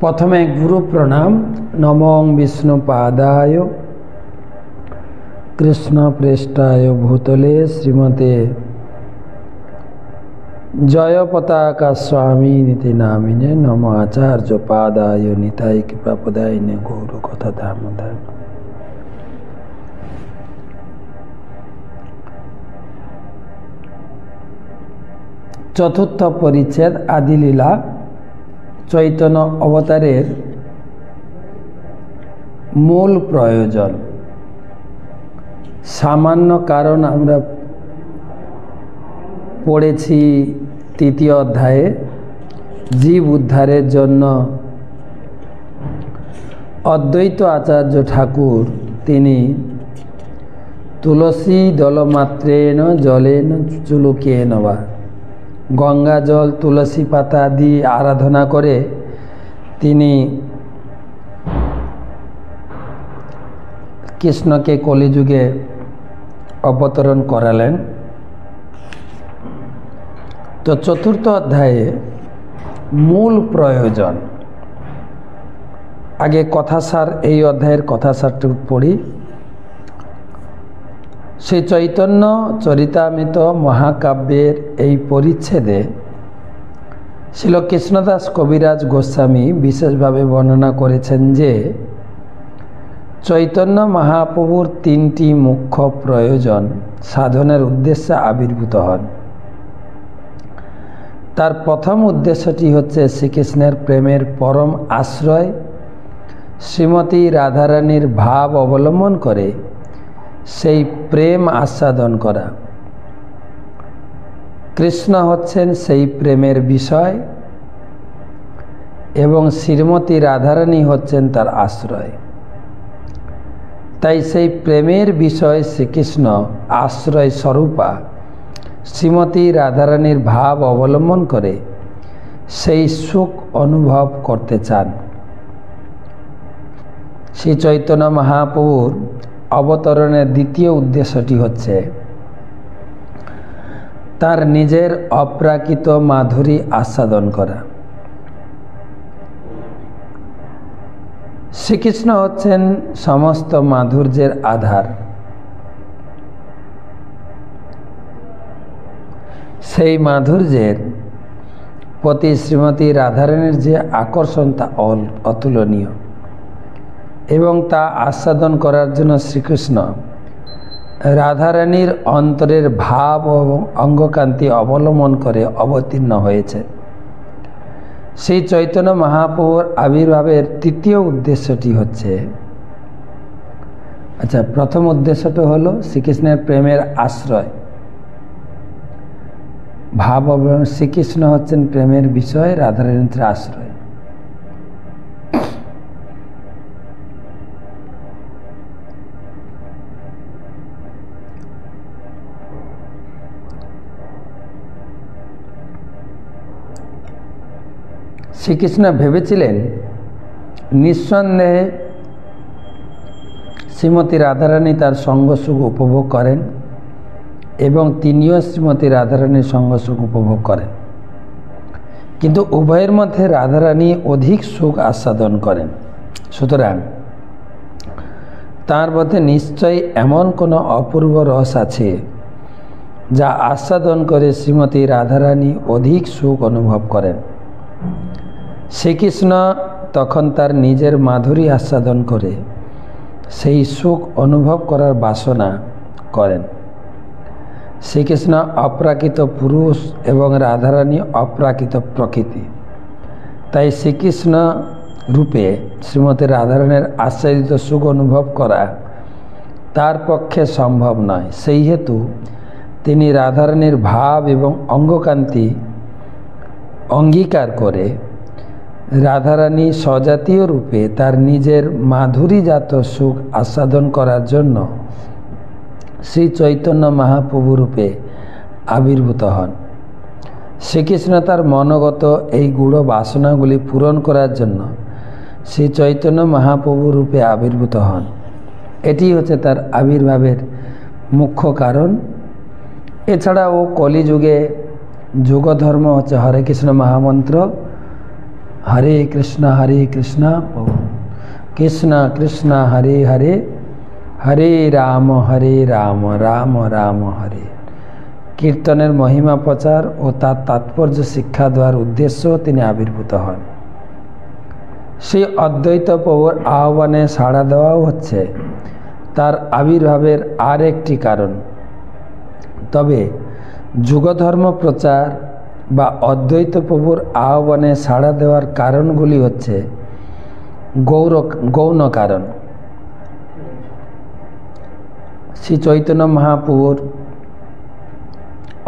प्रथमे गुरु प्रणाम। नमो विष्णुपादाय कृष्ण प्रेष्ठाय भूतले श्रीमते जय पताका स्वामी नीति नामिने नमो आचार्य पादाय निताय कृपापदायिने गौर कथा दामोदर। चतुर्थ परिच्छेद आदिलीला चैतन्य अवतारेर मूल प्रयोजन। सामान्य कारण आमरा पढ़ेছি तृतीय अध्याये जीव उद्धारेर जन्य अद्वैत आचार्य ठाकुर तिनी तुलसी दलमात्रेण जलेन चुलुकेन वा गंगा जल तुलसी पाता दिए आराधना करे तिनी कृष्ण के कलिजुगे अवतरण करालेन। तो चतुर्थ अध्याये मूल प्रयोजन आगे कथासार এই অধ্যায়ের কথাসারটি পড়ি। श्री चैतन्य चरितामृत महाकाव्येर এই परिच्छेदे श्रील कृष्णदास कविराज गोस्वामी विशेषभावे वर्णना करेছেন যে चैतन्य महाप्रभुर तीनटी मुख्य प्रयोजन साधनेर उद्देश्ये आविर्भूत हन। तार प्रथम उद्देश्यटी हच्छे श्रीकृष्णेर प्रेमेर परम आश्रय श्रीमती राधारानीर भाव अवलम्बन करे सेई प्रेम आस्वादन करा। कृष्ण हच्छेन सेई प्रेमेर विषय एवं श्रीमती राधारानी हच्छेन तार आश्रय। ताई सेई प्रेमेर विषय श्रीकृष्ण आश्रय स्वरूपा श्रीमती राधारानीर भाव अवलम्बन करे सेई सुख अनुभव करते चान। श्री चैतन्य महाप्रभुर अवतरणेर द्वितीय उद्देश्यटी हच्छे तार निजेर अप्राकृत माधुरी आस्वादन करा। श्रीकृष्ण हच्छेन समस्त माधुर्येर आधार। सेई माधुर्येर प्रति श्रीमती राधारानीर जे आकर्षण ता अतुलनीय एवं ता आस्वादन करार जन्य श्रीकृष्ण राधारानीर अंतरेर भाव एवं अंगकांति अवलम्बन करे अवतीर्ण हयेछे। श्री चैतन्य महाप्रभुर आविर्भावेर तृतीय उद्देश्यटी हच्छे अच्छा प्रथम उद्देश्यटा हलो श्रीकृष्णेर प्रेमेर आश्रय भाव अवलम्बन। श्रीकृष्ण हच्छेन प्रेमेर विषय राधारानीर आश्रय। श्रीकृष्ण भेबेছিলেন निस्संदेहे श्रीमती राधारानी तार संग सुख उपभोग करें एवं तिनिও श्रीमती राधारानीर संग सुख उपभोग करें, किन्तु उभयेर मध्य राधारानी अधिक सुख आस्वादन करें। सुतरां तार मध्य निश्चय एमन कोनो अपूर्व रस आछे जा आस्वादन करे श्रीमती राधारानी अधिक सुख अनुभव करें। श्रीकृष्ण तखन तार निजेर माधुरी आस्वादन करे सेई सुख अनुभव करार बासना करें। श्रीकृष्ण अप्राकृत पुरुष एवं राधारानी अप्राकृत प्रकृति। ताई श्रीकृष्ण रूपे श्रीमती राधारानीर आश्चर्यित सुख अनुभव करा तार पक्षे सम्भव नय। सेई हेतु तिनी राधारानीर भाव एवं अंगकांति अंगीकार करे राधारानी सजातीय रूपे तार निजेर माधुरीजात सुख आस्वादन करार जन्य श्री चैतन्य महाप्रभु रूपे आविर्भूत हन। श्रीकृष्ण तार मनगत এই গূঢ় বাসনাগুলি পূরণ করার জন্য শ্রী চৈতন্য মহাপ্রভু রূপে আবির্ভূত হন। এটি হচ্ছে তার আবির্ভাবের মুখ্য কারণ। এছাড়াও কলিযুগে যুগধর্ম হচ্ছে হরে কৃষ্ণ মহামন্ত্র হরে কৃষ্ণ কৃষ্ণ কৃষ্ণ হরে হরে হরে রাম রাম রাম হরে। কীর্তনের মহিমা প্রচার ও তার তাৎপর্য শিক্ষা দেওয়ার উদ্দেশ্য তিনি আবির্ভূত হন। সেই অদ্বৈত প্রভুর আহ্বানে সাড়া দেওয়াও হচ্ছে তার আবির্ভাবের আর একটি কারণ। তবে যুগধর্ম প্রচার বা অদ্বৈত প্রভুর আহ্বানে সাড়া দেওয়ার কারণগুলি হচ্ছে গৌণ কারণ। শ্রী চৈতন্য মহাপ্রভুর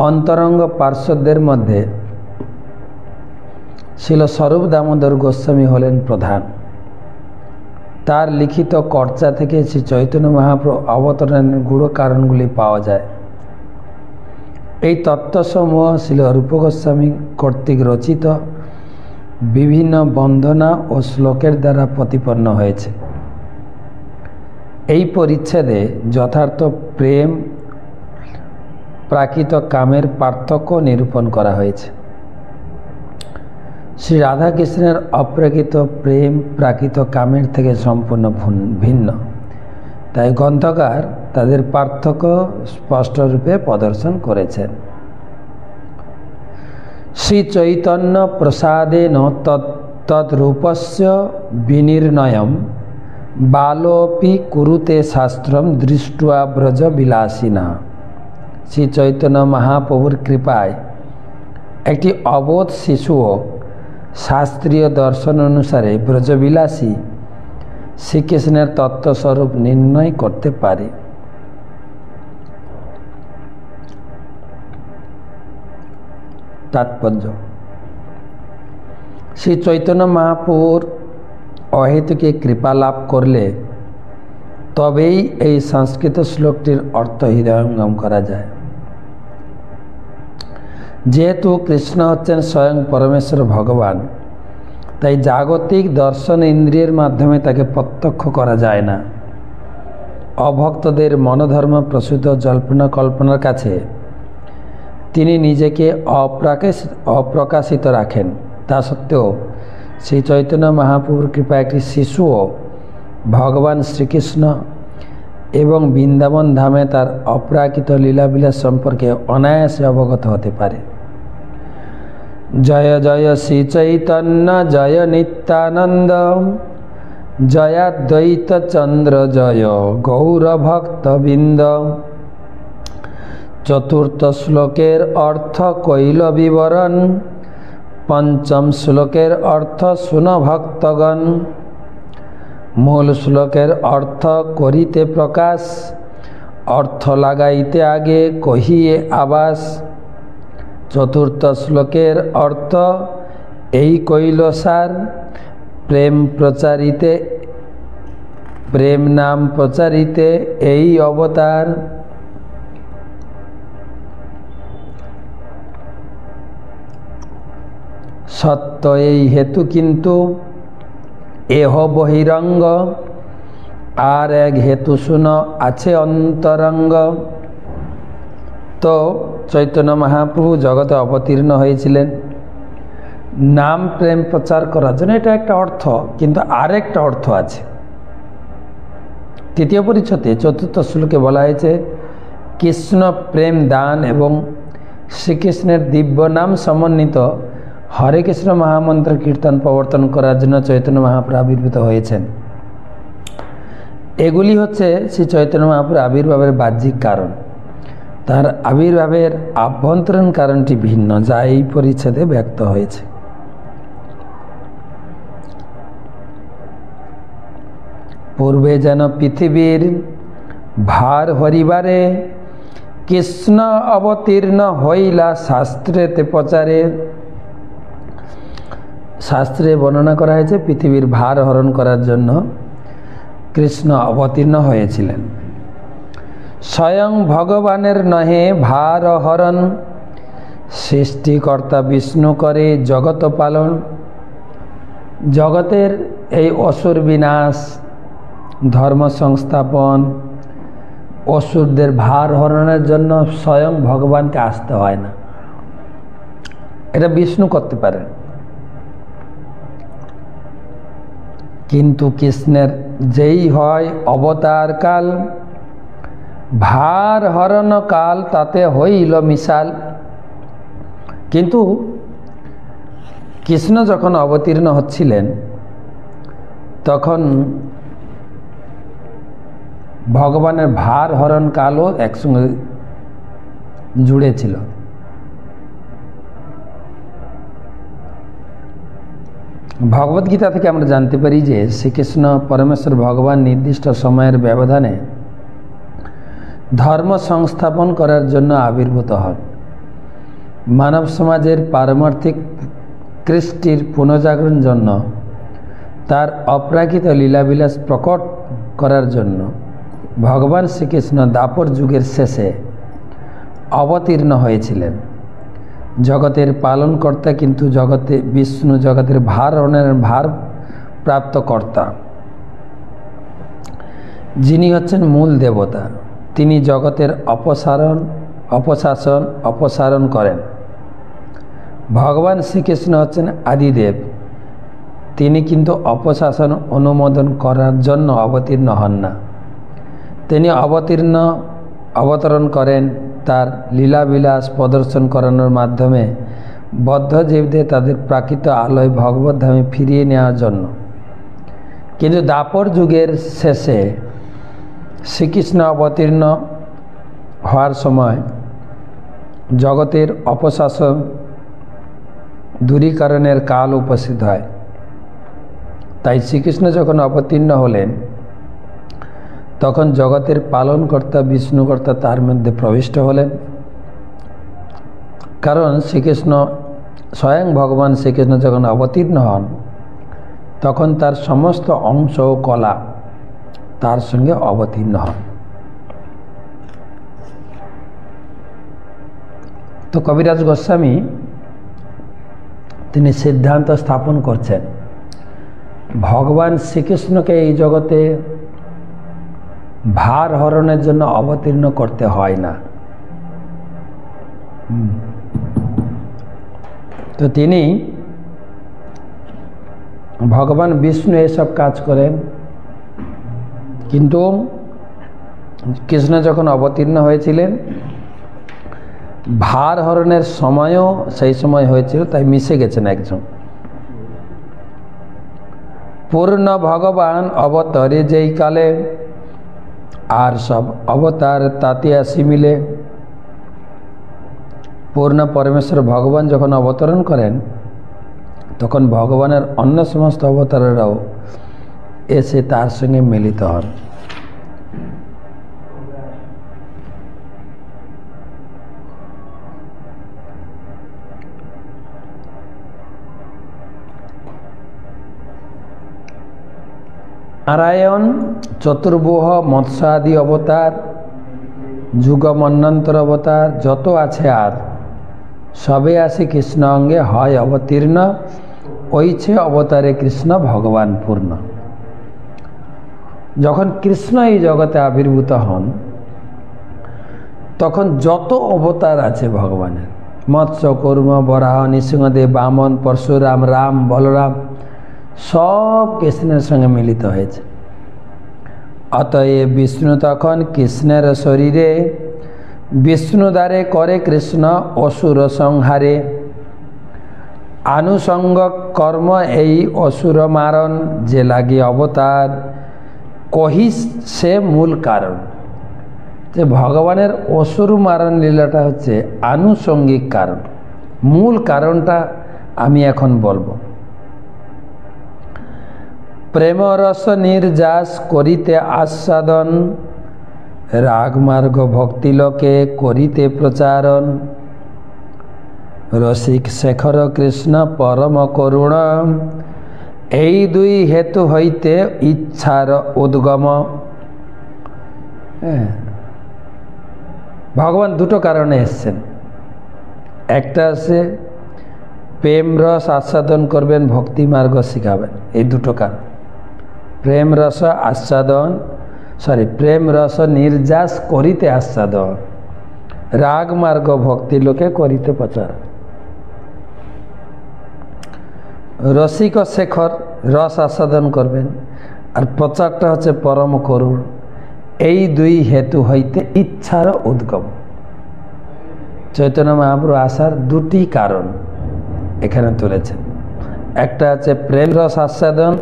অন্তরঙ্গ পার্শ্বদের মধ্যে শিল স্বরূপ দামোদর গোস্বামী হলেন প্রধান। তার লিখিত কর্চা থেকে শ্রী চৈতন্য মহাপ্রভু অবতরণের গূঢ় কারণগুলি পাওয়া যায়। এই তত্ত্বসমূহ শিল রূপ গোস্বামী কর্তৃক রচিত বিভিন্ন বন্দনা ও শ্লোকের দ্বারা প্রতিপন্ন হয়েছে। এই পরিচ্ছেদে যথার্থ প্রেম প্রাকৃত কামের পার্থক্য নিরূপণ করা হয়েছে। শ্রী রাধাকৃষ্ণের অপ্রাকৃত প্রেম প্রাকৃত কামের থেকে সম্পূর্ণ ভিন্ন, তাই গ্রন্থকার তাদের পার্থক্য স্পষ্টরূপে প্রদর্শন করেছেন। শ্রী চৈতন্য প্রসাদেন তদ্রূপস্য বিনির্ণয়ম বালোপি কুরুতে শাস্ত্রম দৃষ্টা ব্রজ বিলাসিনা। শ্রী চৈতন্য মহাপ্রভুর কৃপায় একটি অবোধ শিশুও শাস্ত্রীয় দর্শন অনুসারে ব্রজবিলাসী শ্রীকৃষ্ণের তত্ত্বস্বরূপ নির্ণয় করতে পারে। তাৎপর্য: শ্রী চৈতন্য মহাপ্রভুর অহেতুকে কৃপা লাভ করলে তবেই এই সংস্কৃত শ্লোকটির অর্থ হৃদয়ঙ্গম করা যায়। যেহেতু কৃষ্ণ হচ্ছেন স্বয়ং পরমেশ্বর ভগবান, তাই জাগতিক দর্শন ইন্দ্রিয়ের মাধ্যমে তাকে প্রত্যক্ষ করা যায় না। অভক্তদের মনোধর্ম প্রসূত জল্পনা কল্পনার কাছে তিনি নিজেকে অপ্রকাশিত রাখেন। তা সত্ত্বেও শ্রী চৈতন্য মহাপ্রভুর কৃপা একটি শিশুও ভগবান শ্রীকৃষ্ণ এবং বৃন্দাবন ধামে তার অপ্রাকৃত লীলাবিলাস সম্পর্কে অনায়াসে অবগত হতে পারে। জয় জয় শ্রী চৈতন্য জয় নিত্যানন্দ জয়াদ্বৈত চন্দ্র জয় গৌরভক্তবৃন্দ। চতুর্থ শ্লোকের অর্থ কইল বিবরণ, পঞ্চম শ্লোকের অর্থ শুন ভক্তগণ। মূল শ্লোকের অর্থ করিতে প্রকাশ, অর্থ লাগাইতে আগে কহিয়ে আবাস। চতুর্থ শ্লোকের অর্থ এই কইল সার, প্রেম প্রচারিতে প্রেম নাম প্রচারিতে এই অবতার। সত্য এই হেতু কিন্তু এহ বহিরঙ্গ, আর এক হেতু শুন আছে অন্তরঙ্গ। তো চৈতন্য মহাপ্রভু জগতে অবতীর্ণ হয়েছিলেন নাম প্রেম প্রচার করার জন্য, এটা একটা অর্থ, কিন্তু আরেকটা অর্থ আছে। তৃতীয় পরিচ্ছদে চতুর্থ শ্লোকে বলা হয়েছে কৃষ্ণ প্রেম দান এবং শ্রীকৃষ্ণের দিব্য নাম সমন্বিত হরে কৃষ্ণ মহামন্ত্র কীর্তন প্রবর্তন করার জন্য চৈতন্য মহাপ্রভু আবির্ভূত হয়েছেন। এগুলি হচ্ছে শ্রী চৈতন্য মহাপ্রভুর আবির্ভাবের বাহ্যিক কারণ। তার আবির্ভাবের আভ্যন্তরীণ কারণটি ভিন্ন, যা এই পরিচ্ছেদে ব্যক্ত হয়েছে। পূর্বে যেন পৃথিবীর ভার হরিবারে কৃষ্ণ অবতীর্ণ হইলা শাস্ত্রেতে প্রচারে। শাস্ত্রে বর্ণনা করা হয়েছে পৃথিবীর ভার হরণ করার জন্য কৃষ্ণ অবতীর্ণ হয়েছিলেন। স্বয়ং ভগবানের নহে ভার হরণ, সৃষ্টিকর্তা বিষ্ণু করে জগৎ পালন। জগতের এই অসুর বিনাশ, ধর্ম সংস্থাপন, অসুরদের ভার হরণের জন্য স্বয়ং ভগবানকে আসতে হয় না, এটা বিষ্ণু করতে পারেন। কিন্তু কৃষ্ণের যেই হয় অবতার কাল, ভার হরণ কাল তাতে হইল মিশাল। কিন্তু কৃষ্ণ যখন অবতীর্ণ হচ্ছিলেন তখন ভগবানের ভার হরণ কালও একসঙ্গে জুড়ে ছিল। ভগবদ্গীতা থেকে আমরা জানতে পারি যে শ্রীকৃষ্ণ পরমেশ্বর ভগবান নির্দিষ্ট সময়ের ব্যবধানে ধর্ম সংস্থাপন করার জন্য আবির্ভূত হন। মানব সমাজের পারমার্থিক কৃষ্টির পুনর্জাগরণের জন্য, তার অপ্রাকৃত লীলাবিলাস প্রকট করার জন্য ভগবান শ্রীকৃষ্ণ দ্বাপর যুগের শেষে অবতীর্ণ হয়েছিলেন। জগতের পালনকর্তা কিন্তু জগতে বিষ্ণু জগতের ভার প্রাপ্ত কর্তা, যিনি হচ্ছেন মূল দেবতা। তিনি জগতের অপসারণ করেন। ভগবান শ্রীকৃষ্ণ হচ্ছেন আদিদেব। তিনি কিন্তু অপশাসন অনুমোদন করার জন্য অবতীর্ণ হন না। তিনি অবতরণ করেন তার লীলাবিলাস প্রদর্শন করানোর মাধ্যমে বদ্ধজীবদের তাদের প্রাকৃত আলোয় ভগবত ধামে ফিরিয়ে নেওয়ার জন্য। কিন্তু দ্বাপর যুগের শেষে শ্রীকৃষ্ণ অবতীর্ণ হওয়ার সময় জগতের অপশাসন দূরীকরণের কাল উপস্থিত হয়। তাই শ্রীকৃষ্ণ যখন অবতীর্ণ হলেন তখন জগতের পালনকর্তা বিষ্ণুকর্তা তার মধ্যে প্রবিষ্ট হলেন। কারণ শ্রীকৃষ্ণ স্বয়ং ভগবান শ্রীকৃষ্ণ যখন অবতীর্ণ হন তখন তার সমস্ত অংশ ও কলা তার সঙ্গে অবতীর্ণ হন। তো কবিরাজ গোস্বামী তিনি সিদ্ধান্ত স্থাপন করছেন ভগবান শ্রীকৃষ্ণকে এই জগতে ভার হরণের জন্য অবতীর্ণ করতে হয় না। তো তিনি ভগবান বিষ্ণু এসব কাজ করেন। কিন্তু কৃষ্ণ যখন অবতীর্ণ হয়েছিলেন ভার হরণের সময়ও সেই সময় হয়েছিল, তাই মিশে গেছেন একজন। পূর্ণ ভগবান অবতরে যেই কালে, আর সব অবতার তাতে আসি মিলে। পূর্ণ পরমেশ্বর ভগবান যখন অবতরণ করেন তখন ভগবানের অন্য সমস্ত অবতারেরাও এসে তার সঙ্গে মিলিত হন। নারায়ণ, চতুর্ভুহ, মৎস্য আদি অবতার, যুগ মন্বন্তর অবতার যত আছে আর সবে আসে কৃষ্ণ অঙ্গে হয় অবতীর্ণ, ওইছে অবতারে কৃষ্ণ ভগবান পূর্ণ। যখন কৃষ্ণ এই জগতে আবির্ভূত হন তখন যত অবতার আছে ভগবানের, মৎস্য, কূর্ম, বরাহ, নৃসিংহদেব, বামন, পরশুরাম, রাম, বলরাম, সব কৃষ্ণের সঙ্গে মিলিত হয়েছে। অতএব বিষ্ণু তখন কৃষ্ণের শরীরে বিষ্ণু দ্বারে করে কৃষ্ণ অসুর সংহারে। আনুষঙ্গ কর্ম এই অসুর মারণ, যে লাগে অবতার কহি সে মূল কারণ। যে ভগবানের অসুর মারণ লীলাটা হচ্ছে আনুষঙ্গিক কারণ, মূল কারণটা আমি এখন বলবো। প্রেমরস নির্যাস করিতে আস্বাদন, রাগমার্গ ভক্তিলোকে করিতে প্রচারণ। রসিক শেখর কৃষ্ণ পরম করুণ, এই দুই হেতু হইতে ইচ্ছার উদ্গম। ভগবান দুটো কারণে এসছেন। একটা আছে প্রেম রস আস্বাদন করবেন, ভক্তি মার্গ শিখাবেন, এই দুটো কারণ। প্রেম রস আস্বাদন প্রেম রস নির্যাস করিতে আস্বাদন, রাগ মার্গ ভক্তি লোকে করিতে প্রচার। রসিক শেখর রস আস্বাদন করবেন, আর প্রচারটা হচ্ছে পরম করুণ। এই দুই হেতু হইতে ইচ্ছার উদ্গম। চৈতন্য মহাপ্রভু আসার দুটি কারণ এখানে তুলেছেন। একটা হচ্ছে প্রেম রস আস্বাদন,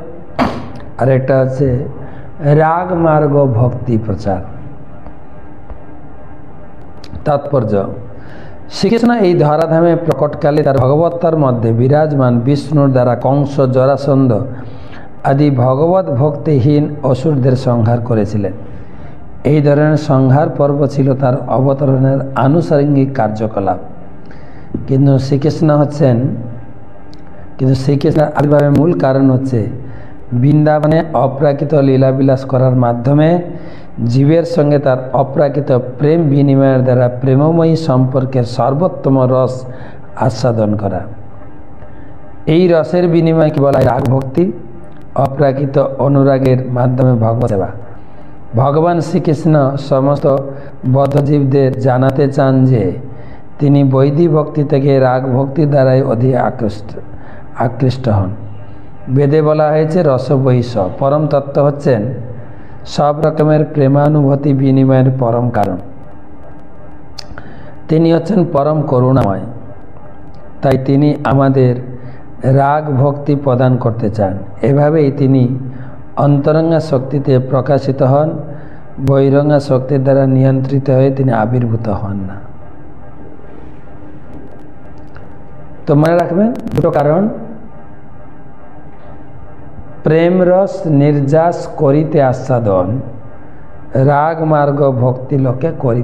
আর একটা হচ্ছে রাগ মার্গ ভক্তি প্রচার। তাৎপর্য, শ্রীকৃষ্ণ এই ধরাধামে প্রকটকালে তার ভগবত্তার মধ্যে বিরাজমান বিষ্ণুর দ্বারা কংস, জরাসন্ধ আদি ভগবত ভক্তিহীন অসুরদের সংহার করেছিলেন। এই ধরনের সংহার পর্ব ছিল তার অবতরণের আনুষঙ্গিক কার্যকলাপ। কিন্তু শ্রীকৃষ্ণের আবির্ভাবের মূল কারণ হচ্ছে বৃন্দাবনে অপ্রাকৃত লীলাবিলাস করার মাধ্যমে জীবের সঙ্গে তার অপ্রাকৃত প্রেম বিনিময়ের দ্বারা প্রেমময়ী সম্পর্কের সর্বোত্তম রস আস্বাদন করা। এই রসের বিনিময়কে বলা হয় রাগ ভক্তি। অপ্রাকৃত অনুরাগের মাধ্যমে ভগবত সেবা। ভগবান শ্রীকৃষ্ণ সমস্ত বদ্ধজীবদের জানাতে চান যে তিনি বৈদিক ভক্তি থেকে রাগ ভক্তির দ্বারাই অধিক আকৃষ্ট হন। বেদে বলা হয়েছে রসবৈষ। পরম তত্ত্ব হচ্ছেন সব রকমের প্রেমানুভূতি বিনিময়ের পরম কারণ। তিনি হচ্ছেন পরম করুণাময়। তাই তিনি আমাদের রাগ ভক্তি প্রদান করতে চান। এভাবেই তিনি অন্তরঙ্গা শক্তিতে প্রকাশিত হন। বহিরঙ্গা শক্তির দ্বারা নিয়ন্ত্রিত হয়ে তিনি আবির্ভূত হন না। তো মনে রাখবেন দুটো কারণ, প্রেম রস নির্যাস করিতে আস্বাদন, রাগ মার্গ ভক্তি লোকে করিতে